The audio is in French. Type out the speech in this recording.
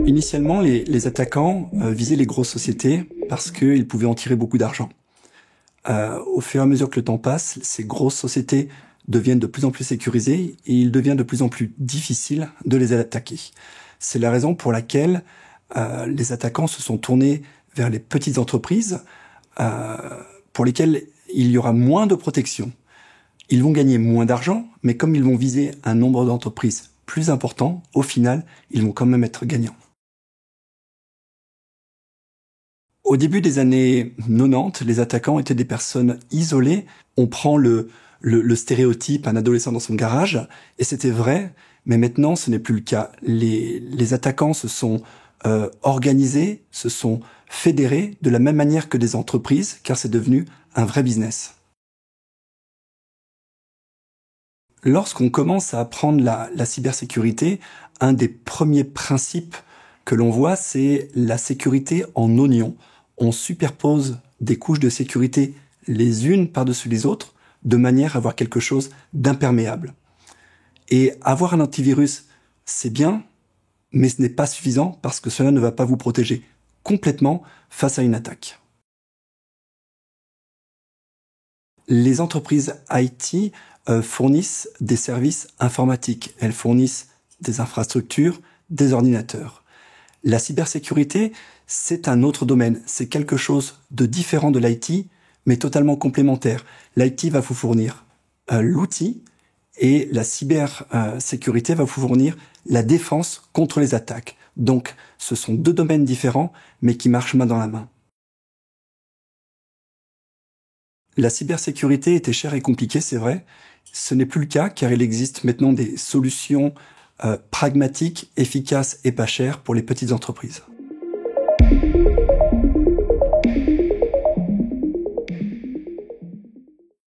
Initialement, les attaquants visaient les grosses sociétés parce qu'ils pouvaient en tirer beaucoup d'argent. Au fur et à mesure que le temps passe, ces grosses sociétés deviennent de plus en plus sécurisées et il devient de plus en plus difficile de les attaquer. C'est la raison pour laquelle les attaquants se sont tournés vers les petites entreprises pour lesquelles il y aura moins de protection. Ils vont gagner moins d'argent, mais comme ils vont viser un nombre d'entreprises plus important, au final, ils vont quand même être gagnants. Au début des années 90, les attaquants étaient des personnes isolées. On prend le stéréotype, un adolescent dans son garage, et c'était vrai, mais maintenant ce n'est plus le cas. Les attaquants se sont organisés, se sont fédérés de la même manière que des entreprises, car c'est devenu un vrai business. Lorsqu'on commence à apprendre la cybersécurité, un des premiers principes que l'on voit, c'est la sécurité en oignon. On superpose des couches de sécurité les unes par-dessus les autres, de manière à avoir quelque chose d'imperméable. Et avoir un antivirus, c'est bien, mais ce n'est pas suffisant parce que cela ne va pas vous protéger complètement face à une attaque. Les entreprises IT fournissent des services informatiques. Elles fournissent des infrastructures, des ordinateurs. La cybersécurité, c'est un autre domaine. C'est quelque chose de différent de l'IT, mais totalement complémentaire. L'IT va vous fournir l'outil et la cybersécurité va vous fournir la défense contre les attaques. Donc, ce sont deux domaines différents, mais qui marchent main dans la main. La cybersécurité était chère et compliquée, c'est vrai. Ce n'est plus le cas, car il existe maintenant des solutions pragmatiques, efficaces et pas chères pour les petites entreprises.